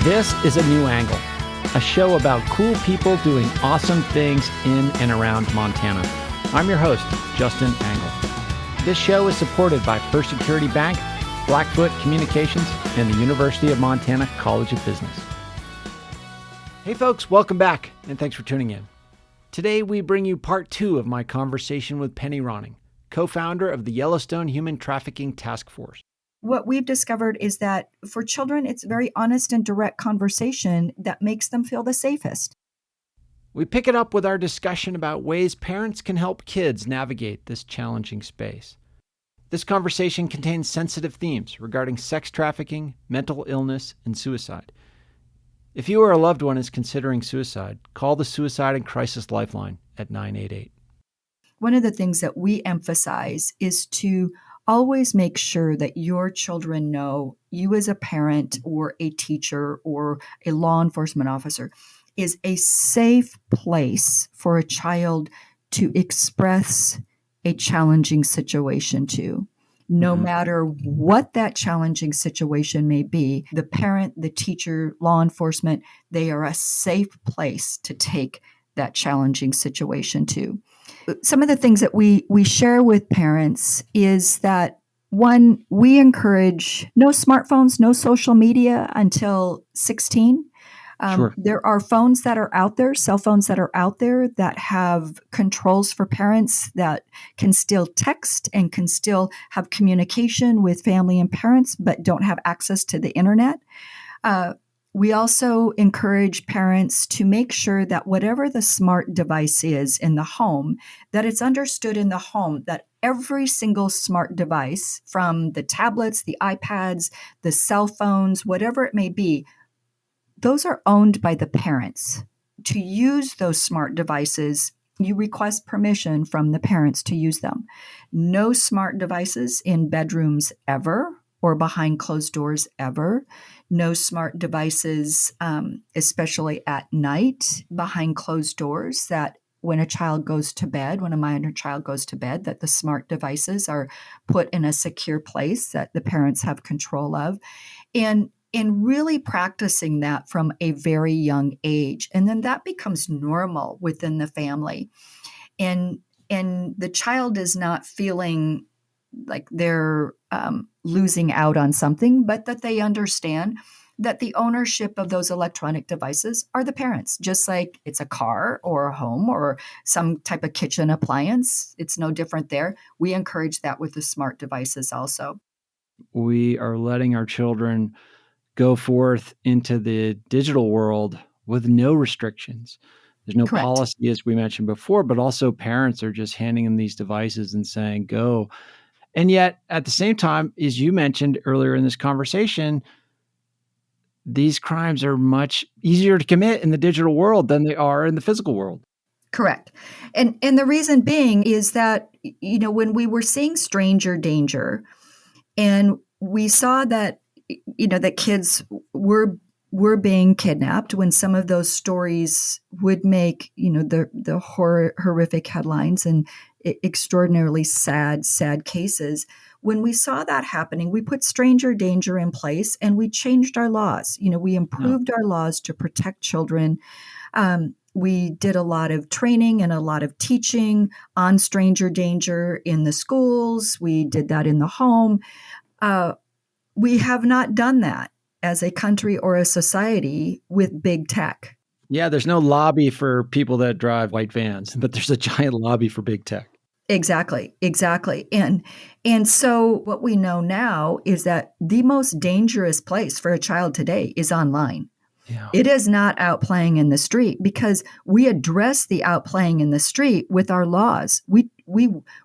This is A New Angle, a show about cool people doing awesome things in and around Montana. I'm your host, Justin Angle. This show is supported by First Security Bank, Blackfoot Communications, and the University of Montana College of Business. Hey folks, welcome back, and thanks for tuning in. Today we bring you part 2 of my conversation with Penny Ronning, co-founder of the Yellowstone Human Trafficking Task Force. What we've discovered is that for children, it's very honest and direct conversation that makes them feel the safest. We pick it up with our discussion about ways parents can help kids navigate this challenging space. This conversation contains sensitive themes regarding sex trafficking, mental illness, and suicide. If you or a loved one is considering suicide, call the Suicide and Crisis Lifeline at 988. One of the things that we emphasize is to always make sure that your children know you as a parent or a teacher or a law enforcement officer is a safe place for a child to express a challenging situation to. No matter what that challenging situation may be, the parent, the teacher, law enforcement, they are a safe place to take that challenging situation to. Some of the things that we share with parents is that, one, we encourage no smartphones, no social media until 16. Sure. There are phones that are out there, cell phones that are out there that have controls for parents that can still text and can still have communication with family and parents, but don't have access to the internet. We also encourage parents to make sure that whatever the smart device is in the home, that it's understood in the home that every single smart device, from the tablets, the iPads, the cell phones, whatever it may be, those are owned by the parents. To use those smart devices, you request permission from the parents to use them. No smart devices in bedrooms ever or behind closed doors ever. No smart devices, especially at night, behind closed doors, that when a child goes to bed, when a minor child goes to bed, that the smart devices are put in a secure place that the parents have control of. And really practicing that from a very young age. And then that becomes normal within the family. And the child is not feeling like they're losing out on something, but that they understand that the ownership of those electronic devices are the parents, just like it's a car or a home or some type of kitchen appliance. It's no different there. We encourage that with the smart devices also. We are letting our children go forth into the digital world with no restrictions. There's no Correct. policy, as we mentioned before, but also parents are just handing them these devices and saying, go. And yet, at the same time, as you mentioned earlier in this conversation, these crimes are much easier to commit in the digital world than they are in the physical world. Correct. And the reason being is that, when we were seeing stranger danger and we saw that, that kids were being kidnapped, when some of those stories would make, the horrific headlines and extraordinarily sad cases. When we saw that happening, we put stranger danger in place and we changed our laws. We improved our laws to protect children. We did a lot of training and a lot of teaching on stranger danger in the schools. We did that in the home. We have not done that as a country or a society with big tech. Yeah, there's no lobby for people that drive white vans, but there's a giant lobby for big tech. Exactly. And so what we know now is that the most dangerous place for a child today is online. Yeah. It is not out playing in the street, because we address the out playing in the street with our laws. We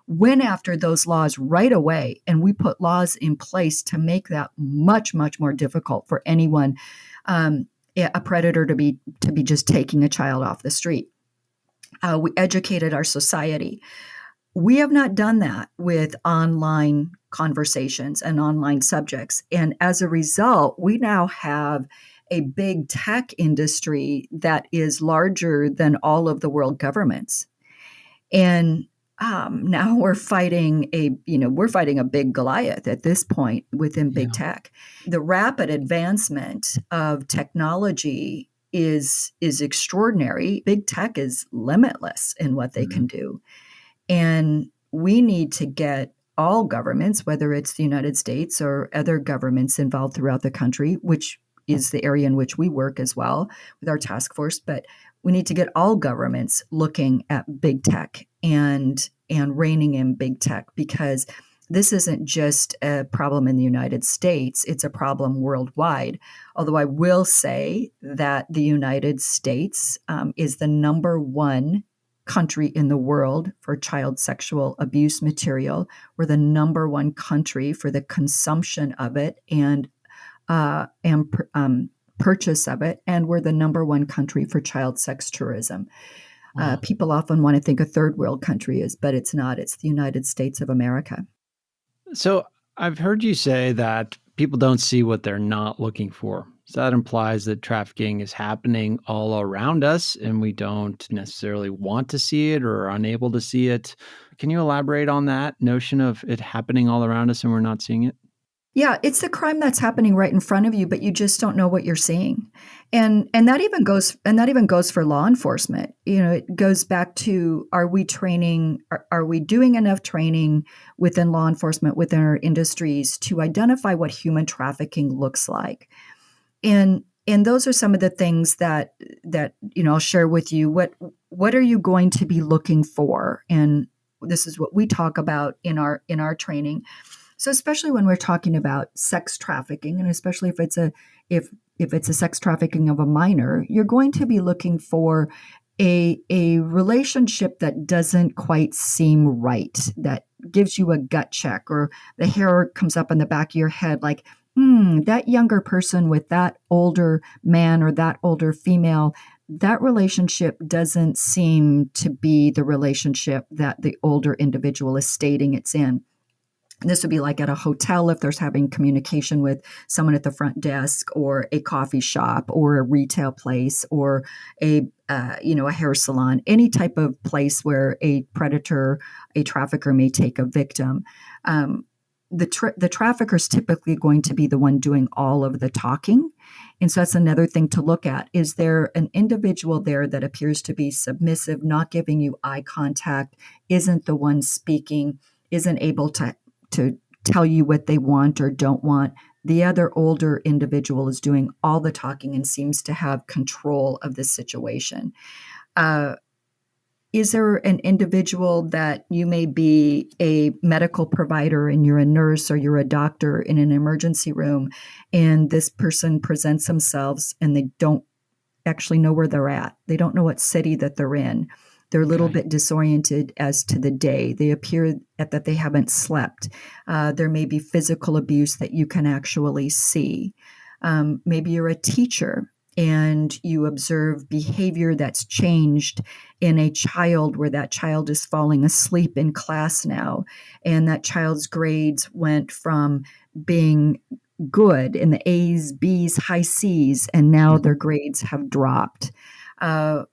went after those laws right away, and we put laws in place to make that much, much more difficult for anyone, a predator, to be just taking a child off the street. We educated our society. We have not done that with online conversations and online subjects. And as a result, we now have a big tech industry that is larger than all of the world governments. And Now we're fighting a big Goliath at this point within big Yeah. tech. The rapid advancement of technology is extraordinary. Big tech is limitless in what they Mhm. can do. And we need to get all governments, whether it's the United States or other governments involved throughout the country, which is the area in which we work as well with our task force. But we need to get all governments looking at big tech and reining in big tech, because this isn't just a problem in the United States, it's a problem worldwide. Although I will say that the United States is the number one country in the world for child sexual abuse material. We're the number one country for the consumption of it and purchase of it, and we're the number one country for child sex tourism. Wow. People often want to think a third world country is, but it's not. It's the United States of America. So I've heard you say that people don't see what they're not looking for. So that implies that trafficking is happening all around us and we don't necessarily want to see it or are unable to see it. Can you elaborate on that notion of it happening all around us and we're not seeing it? Yeah, it's the crime that's happening right in front of you, but you just don't know what you're seeing. And that even goes for law enforcement. It goes back to, are we training, are we doing enough training within law enforcement, within our industries, to identify what human trafficking looks like? And those are some of the things that I'll share with you. What are you going to be looking for? And this is what we talk about in our training. So especially when we're talking about sex trafficking, and especially if it's a sex trafficking of a minor, you're going to be looking for a relationship that doesn't quite seem right, that gives you a gut check, or the hair comes up on the back of your head like, that younger person with that older man or that older female, that relationship doesn't seem to be the relationship that the older individual is stating it's in. This would be like at a hotel if there's having communication with someone at the front desk, or a coffee shop, or a retail place, or a hair salon, any type of place where a predator, a trafficker may take a victim. The trafficker is typically going to be the one doing all of the talking. And so that's another thing to look at. Is there an individual there that appears to be submissive, not giving you eye contact, isn't the one speaking, isn't able to tell you what they want or don't want? The other older individual is doing all the talking and seems to have control of the situation. Uh, is there an individual that you may be a medical provider and you're a nurse or you're a doctor in an emergency room, and this person presents themselves and they don't actually know where they're at? They don't know what city that they're in. They're a little Okay. bit disoriented as to the day. They appear that they haven't slept. There may be physical abuse that you can actually see. Maybe you're a teacher and you observe behavior that's changed in a child, where that child is falling asleep in class now, and that child's grades went from being good in the A's, B's, high C's, and now Mhm. their grades have dropped. Uh,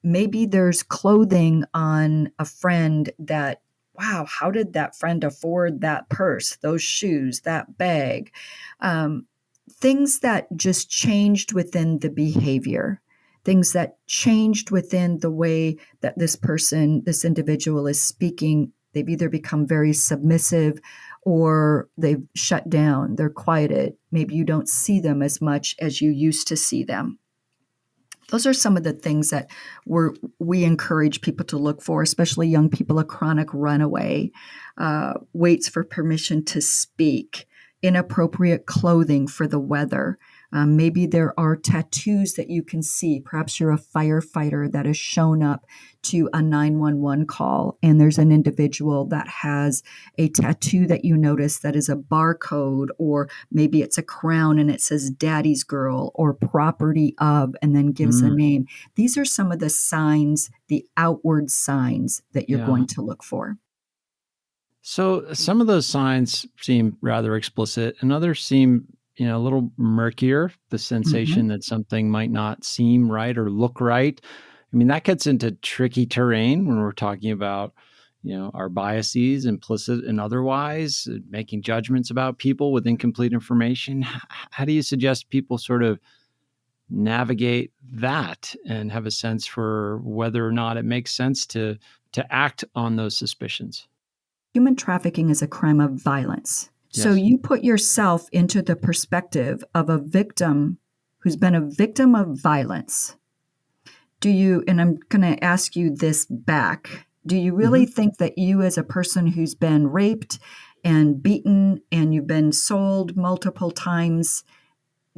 Maybe there's clothing on a friend that, wow, how did that friend afford that purse, those shoes, that bag? Um, Things that just changed within the behavior, things that changed within the way that this individual is speaking. They've either become very submissive or they've shut down, they're quieted. Maybe you don't see them as much as you used to see them. Those are some of the things that we encourage people to look for, especially young people. A chronic runaway, waits for permission to speak, inappropriate clothing for the weather. Maybe there are tattoos that you can see. Perhaps you're a firefighter that has shown up to a 911 call, and there's an individual that has a tattoo that you notice that is a barcode, or maybe it's a crown and it says daddy's girl or property of, and then gives a Mm, name. These are some of the signs, the outward signs that you're yeah. going to look for. So some of those signs seem rather explicit and others seem, a little murkier, the Mhm. sensation that something might not seem right or look right. I mean, that gets into tricky terrain when we're talking about, our biases, implicit and otherwise, making judgments about people with incomplete information. How do you suggest people sort of navigate that and have a sense for whether or not it makes sense to act on those suspicions? Human trafficking is a crime of violence. So Yes. you put yourself into the perspective of a victim who's been a victim of violence. And I'm going to ask you this back, do you really think that you, as a person who's been raped and beaten and you've been sold multiple times,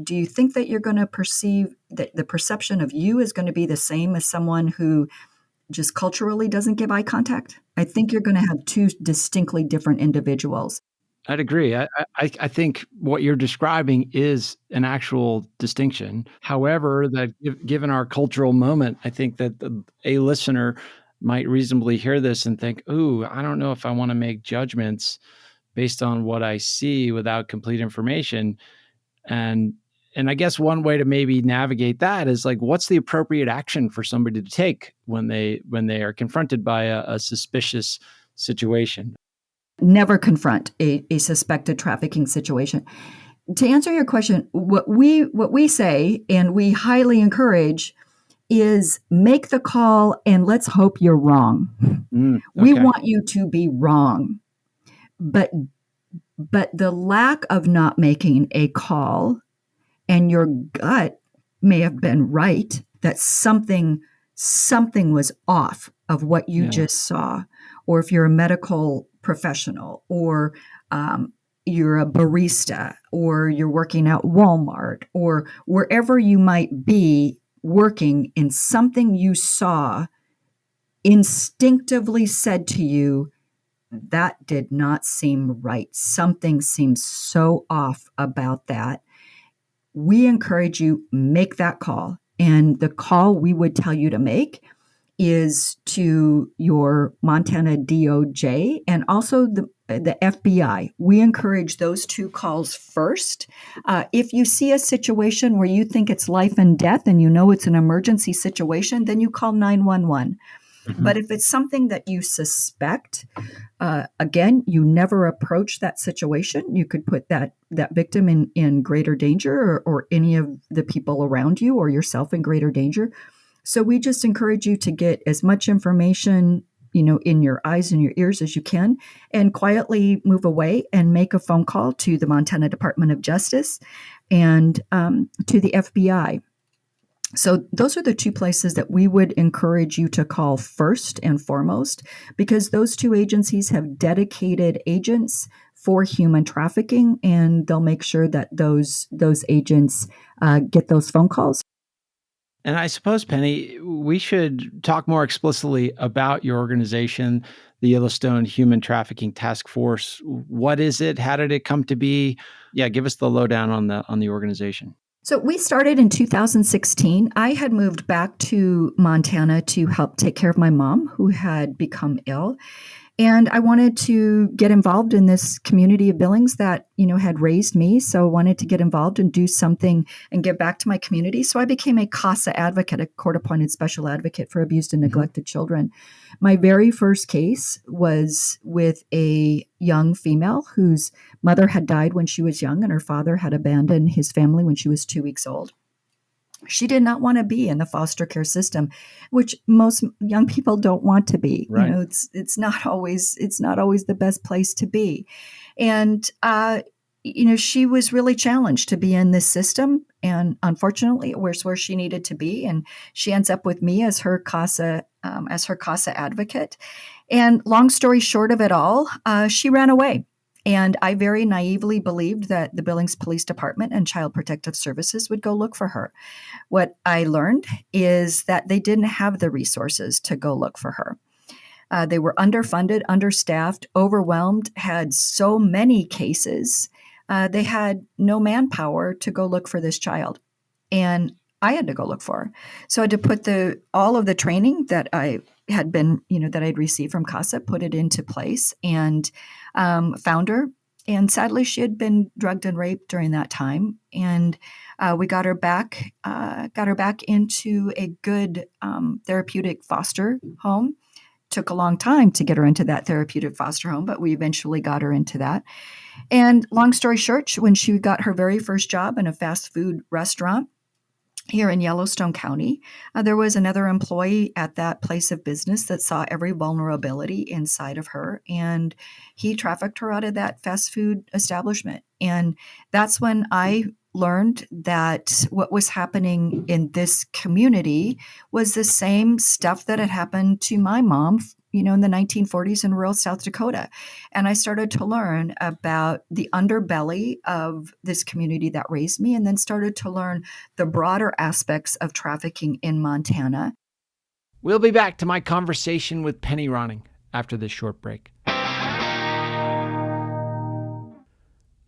do you think that you're going to perceive that the perception of you is going to be the same as someone who just culturally doesn't give eye contact? I think you're going to have two distinctly different individuals. I'd agree. I think what you're describing is an actual distinction. However, that given our cultural moment, I think that a listener might reasonably hear this and think, "Ooh, I don't know if I want to make judgments based on what I see without complete information." And I guess one way to maybe navigate that is like, what's the appropriate action for somebody to take when they are confronted by a suspicious situation? Never confront a suspected trafficking situation. To answer your question, what we say and we highly encourage is make the call and let's hope you're wrong. We Okay. want you to be wrong. But the lack of not making a call and your gut may have been right that something was off of what you just saw, or if you're a medical professional, or you're a barista, or you're working at Walmart, or wherever you might be working, and something you saw instinctively said to you, that did not seem right. Something seems so off about that. We encourage you, make that call. And the call we would tell you to make is to your Montana DOJ and also the FBI. We encourage those two calls first. If you see a situation where you think it's life and death and you know it's an emergency situation, then you call 911. But if it's something that you suspect, again, you never approach that situation. You could put that victim in greater danger, or any of the people around you or yourself in greater danger. So we just encourage you to get as much information, in your eyes and your ears as you can, and quietly move away and make a phone call to the Montana Department of Justice and to the FBI. So those are the two places that we would encourage you to call first and foremost, because those two agencies have dedicated agents for human trafficking, and they'll make sure that those agents get those phone calls. And I suppose, Penny, we should talk more explicitly about your organization, the Yellowstone Human Trafficking Task Force. What is it? How did it come to be? Yeah, give us the lowdown on the organization. So we started in 2016. I had moved back to Montana to help take care of my mom, who had become ill. And I wanted to get involved in this community of Billings that, had raised me. So I wanted to get involved and do something and give back to my community. So I became a CASA advocate, a court-appointed special advocate for abused and neglected children. My very first case was with a young female whose mother had died when she was young and her father had abandoned his family when she was 2 weeks old. She did not want to be in the foster care system, which most young people don't want to be. Right. It's not always the best place to be. And she was really challenged to be in this system, and unfortunately, it was where she needed to be. And she ends up with me as her CASA advocate. And long story short of it all, she ran away. And I very naively believed that the Billings Police Department and Child Protective Services would go look for her. What I learned is that they didn't have the resources to go look for her. They were underfunded, understaffed, overwhelmed, had so many cases. They had no manpower to go look for this child. And I had to go look for her. So I had to put all of the training that I had been, that I'd received from CASA, put it into place, and found her. And sadly, she had been drugged and raped during that time. And we got her back into a good therapeutic foster home. took a long time to get her into that therapeutic foster home, but we eventually got her into that. And long story short, when she got her very first job in a fast food restaurant here in Yellowstone County, there was another employee at that place of business that saw every vulnerability inside of her, and he trafficked her out of that fast food establishment. And that's when I learned that what was happening in this community was the same stuff that had happened to my mom, in the 1940s in rural South Dakota. And I started to learn about the underbelly of this community that raised me, and then started to learn the broader aspects of trafficking in Montana. We'll be back to my conversation with Penny Ronning after this short break.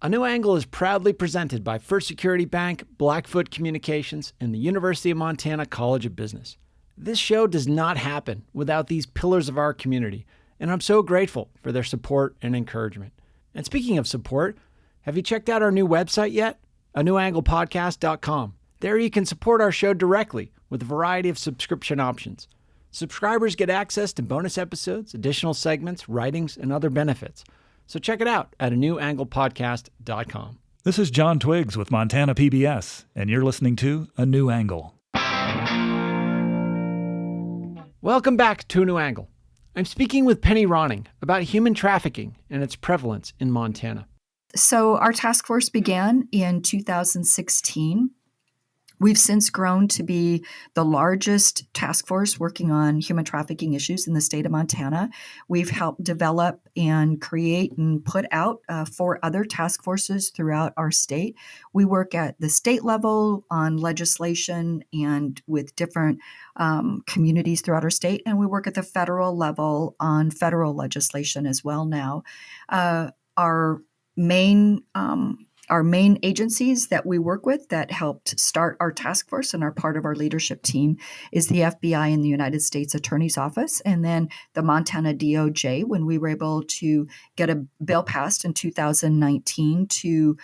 A New Angle is proudly presented by First Security Bank, Blackfoot Communications, and the University of Montana College of Business. This show does not happen without these pillars of our community, and I'm so grateful for their support and encouragement. And speaking of support, have you checked out our new website yet? anewanglepodcast.com. There you can support our show directly with a variety of subscription options. Subscribers get access to bonus episodes, additional segments, writings, and other benefits. So check it out at anewanglepodcast.com. This is John Twiggs with Montana PBS, and you're listening to A New Angle. Welcome back to A New Angle. I'm speaking with Penny Ronning about human trafficking and its prevalence in Montana. So our task force began in 2016. We've since grown to be the largest task force working on human trafficking issues in the state of Montana. We've helped develop and create and put out 4 other task forces throughout our state. We work at the state level on legislation and with different communities throughout our state, and we work at the federal level on federal legislation as well now. Our main agencies that we work with that helped start our task force and are part of our leadership team is the FBI and the United States Attorney's Office, and then the Montana DOJ, when we were able to get a bill passed in 2019 to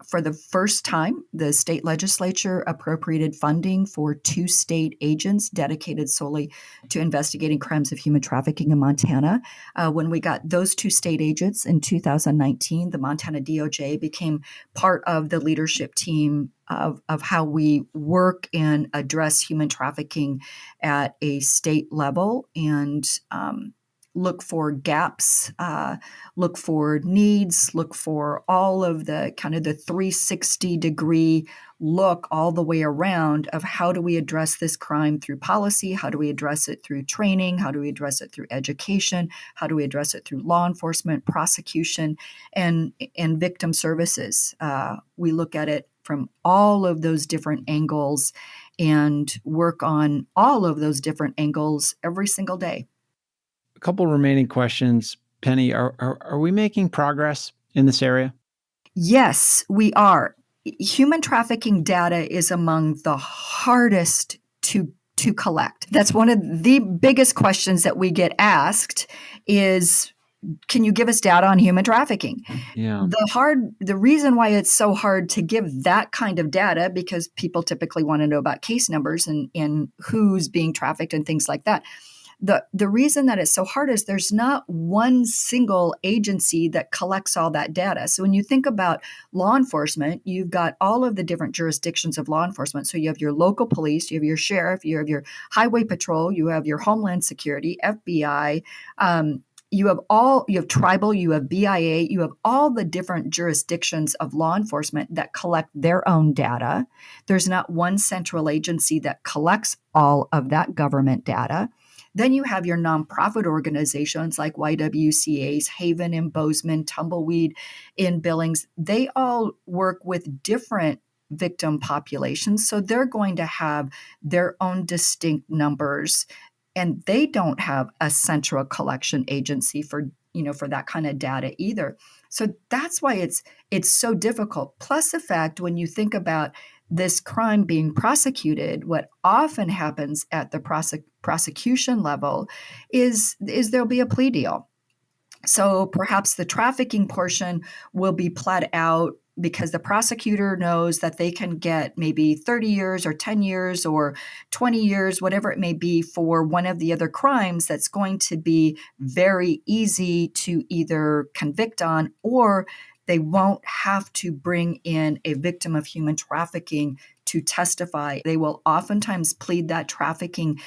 for the first time, the state legislature appropriated funding for 2 state agents dedicated solely to investigating crimes of human trafficking in Montana. When we got those 2 state agents in 2019, the Montana DOJ became part of the leadership team of how we work and address human trafficking at a state level, and look for gaps, look for needs, look for all of the kind of the 360-degree look all the way around of how do we address this crime through policy, how do we address it through training, how do we address it through education, how do we address it through law enforcement, prosecution, and victim services. We look at it from all of those different angles and work on all of those different angles every single day. A couple remaining questions. Penny, are we making progress in this area? Yes, we are. Human trafficking data is among the hardest to collect. That's one of the biggest questions that we get asked is, can you give us data on human trafficking? Yeah. The reason why it's so hard to give that kind of data, because people typically want to know about case numbers and who's being trafficked and things like that. The reason that it's so hard is there's not one single agency that collects all that data. So when you think about law enforcement, you've got all of the different jurisdictions of law enforcement. So you have your local police, you have your sheriff, you have your highway patrol, you have your Homeland Security, FBI, you have tribal, you have BIA, you have all the different jurisdictions of law enforcement that collect their own data. There's not one central agency that collects all of that government data. Then you have your nonprofit organizations like YWCA's, Haven in Bozeman, Tumbleweed in Billings. They all work with different victim populations. So they're going to have their own distinct numbers, and they don't have a central collection agency for that kind of data either. So that's why it's so difficult. Plus the fact, when you think about this crime being prosecuted, what often happens at the prosecution level is there'll be a plea deal. So perhaps the trafficking portion will be pled out because the prosecutor knows that they can get maybe 30 years or 10 years or 20 years, whatever it may be, for one of the other crimes that's going to be very easy to either convict on, or they won't have to bring in a victim of human trafficking to testify. They will oftentimes plead that trafficking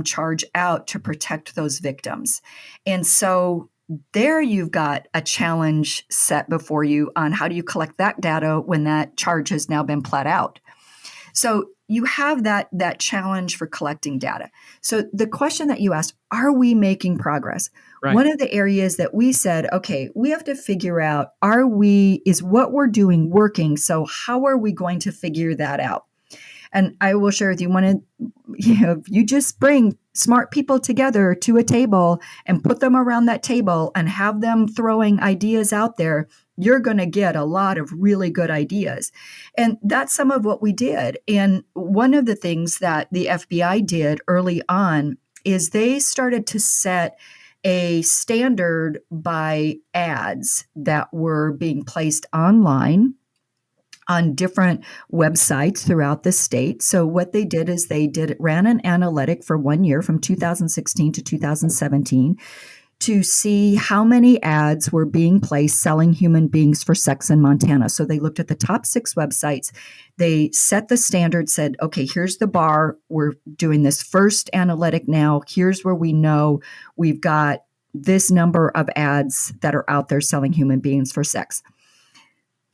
charge out to protect those victims. And so there you've got a challenge set before you on how do you collect that data when that charge has now been pled out. So you have that challenge for collecting data. So the question that you asked, are we making progress? Right. One of the areas that we said, okay, we have to figure out, is what we're doing working? So how are we going to figure that out? And I will share with you, if you just bring smart people together to a table and put them around that table and have them throwing ideas out there, you're going to get a lot of really good ideas. And that's some of what we did. And one of the things that the FBI did early on is they started to set a standard by ads that were being placed online on different websites throughout the state. So what they did is ran an analytic for 1 year from 2016 to 2017 to see how many ads were being placed selling human beings for sex in Montana. So they looked at the top 6 websites. They set the standard, said, okay, here's the bar. We're doing this first analytic now. Here's where we know we've got this number of ads that are out there selling human beings for sex.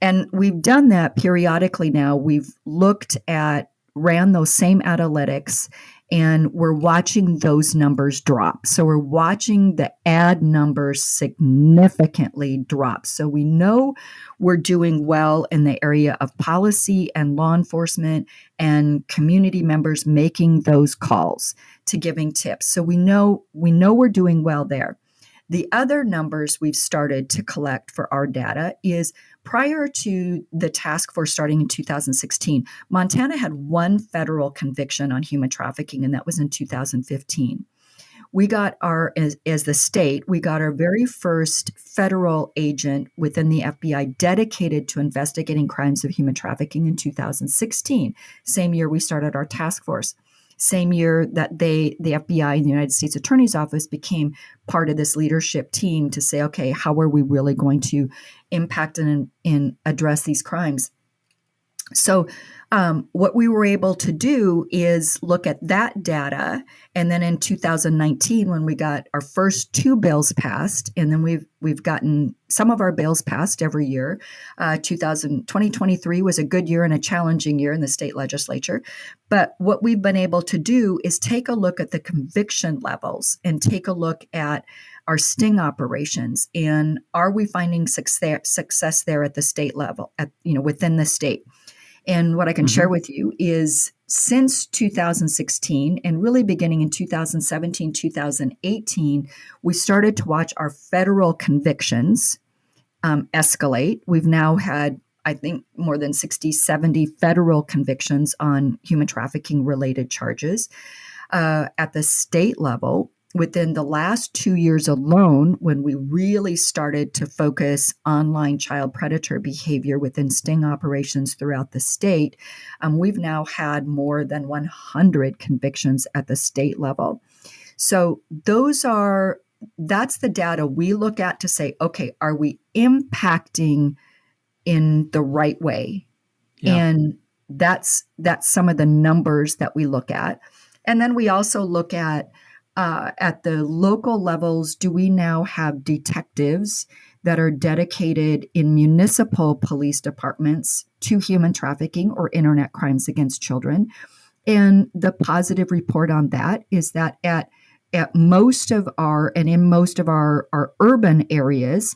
And we've done that periodically now. We've ran those same analytics, and we're watching those numbers drop. So we're watching the ad numbers significantly drop. So we know we're doing well in the area of policy and law enforcement and community members making those calls to giving tips. So we know we're doing well there. The other numbers we've started to collect for our data is prior to the task force starting in 2016, Montana had one federal conviction on human trafficking, and that was in 2015. We got as the state, we got our very first federal agent within the FBI dedicated to investigating crimes of human trafficking in 2016, same year we started our task force. Same year that the FBI and the United States Attorney's Office became part of this leadership team to say, okay, how are we really going to impact and address these crimes? So what we were able to do is look at that data. And then in 2019, when we got our first 2 bills passed, and then we've gotten some of our bills passed every year. 2023 was a good year and a challenging year in the state legislature. But what we've been able to do is take a look at the conviction levels and take a look at our sting operations, and are we finding success there at the state level, within the state. And what I can share with you is since 2016 and really beginning in 2017, 2018, we started to watch our federal convictions escalate. We've now had, I think, more than 60, 70 federal convictions on human trafficking related charges. At the state level, within the last 2 years alone, when we really started to focus online child predator behavior within sting operations throughout the state, we've now had more than 100 convictions at the state level. So that's the data we look at to say, okay, are we impacting in the right way? Yeah. And that's some of the numbers that we look at. And then we also look at the local levels, do we now have detectives that are dedicated in municipal police departments to human trafficking or internet crimes against children? And the positive report on that is that in most of our urban areas,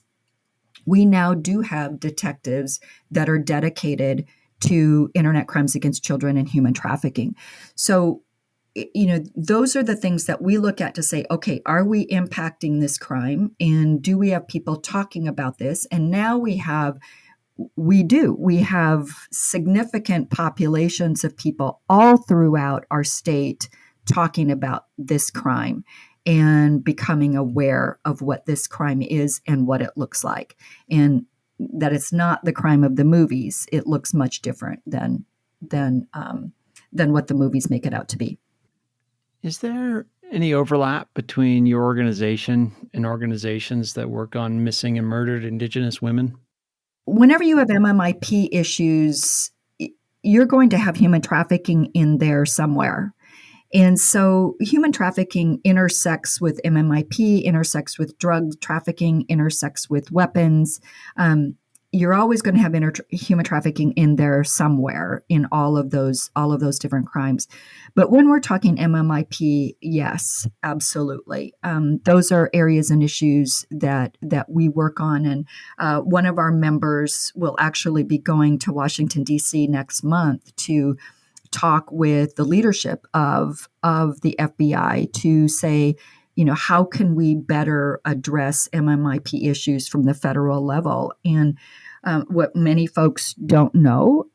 we now do have detectives that are dedicated to internet crimes against children and human trafficking. So those are the things that we look at to say, okay, are we impacting this crime? And do we have people talking about this? And now we have significant populations of people all throughout our state talking about this crime. and becoming aware of what this crime is and what it looks like, and that it's not the crime of the movies. It looks much different than what the movies make it out to be. Is there any overlap between your organization and organizations that work on missing and murdered Indigenous women? Whenever you have MMIP issues, you're going to have human trafficking in there somewhere. And so human trafficking intersects with MMIP, intersects with drug trafficking, intersects with weapons. You're always going to have human trafficking in there somewhere in all of those different crimes. But when we're talking MMIP, yes, absolutely. Those are areas and issues that we work on. And one of our members will actually be going to Washington, D.C. next month to talk with the leadership of the FBI to say, how can we better address MMIP issues from the federal level? And what many folks don't know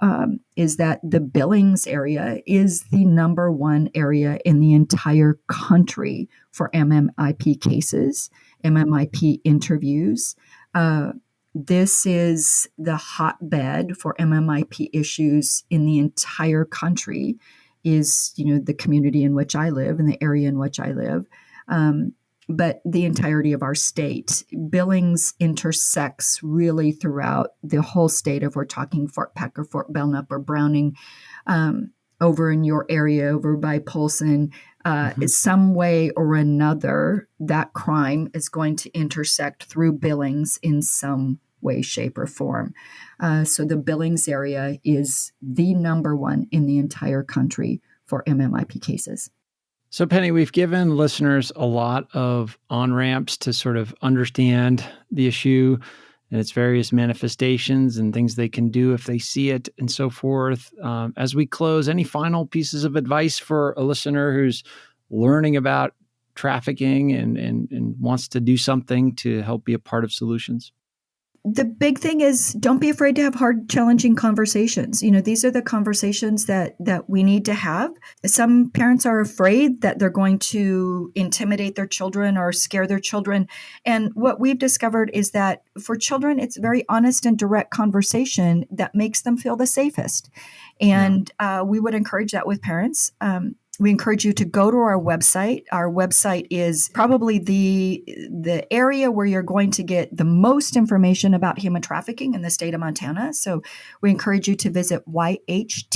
is that the Billings area is the number one area in the entire country for MMIP cases, MMIP interviews. This is the hotbed for MMIP issues in the entire country, is, the community in which I live and the area in which I live. But the entirety of our state. Billings intersects really throughout the whole state. If we're talking Fort Peck or Fort Belknap or Browning, over in your area, over by Polson, some way or another, that crime is going to intersect through Billings in some way, shape, or form. So the Billings area is the number one in the entire country for MMIP cases. So, Penny, we've given listeners a lot of on-ramps to sort of understand the issue and its various manifestations and things they can do if they see it and so forth. As we close, any final pieces of advice for a listener who's learning about trafficking and wants to do something to help be a part of solutions? The big thing is, don't be afraid to have hard, challenging conversations. These are the conversations that we need to have. Some parents are afraid that they're going to intimidate their children or scare their children. And what we've discovered is that for children, it's very honest and direct conversation that makes them feel the safest. And we would encourage that with parents. We encourage you to go to our website. Our website is probably the area where you're going to get the most information about human trafficking in the state of Montana. So we encourage you to visit yhttf.org,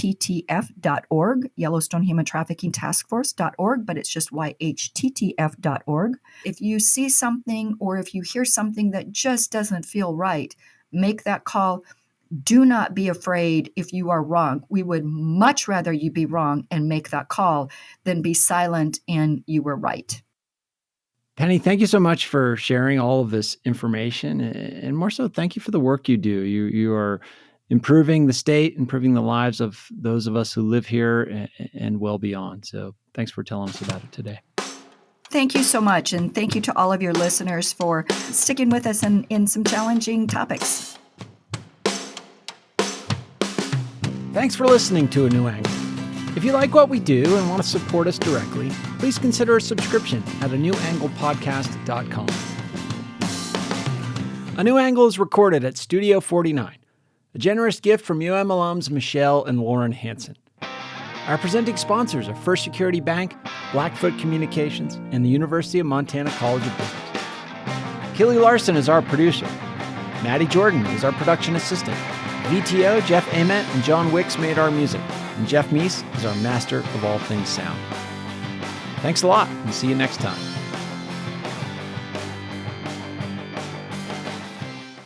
Yellowstone Human Trafficking Task Force.org, but it's just yhttf.org. If you see something or if you hear something that just doesn't feel right, make that call. Do not be afraid if you are wrong. We would much rather you be wrong and make that call than be silent and you were right. Penny, thank you so much for sharing all of this information. And more so, thank you for the work you do. You are improving the state, improving the lives of those of us who live here and well beyond. So thanks for telling us about it today. Thank you so much. And thank you to all of your listeners for sticking with us in some challenging topics. Thanks for listening to A New Angle. If you like what we do and want to support us directly, please consider a subscription at anewanglepodcast.com. A New Angle is recorded at Studio 49, a generous gift from UM alums Michelle and Lauren Hansen. Our presenting sponsors are First Security Bank, Blackfoot Communications, and the University of Montana College of Business. Kelly Larson is our producer. Maddie Jordan is our production assistant. VTO, Jeff Ament, and John Wicks made our music, and Jeff Meese is our master of all things sound. Thanks a lot, and see you next time.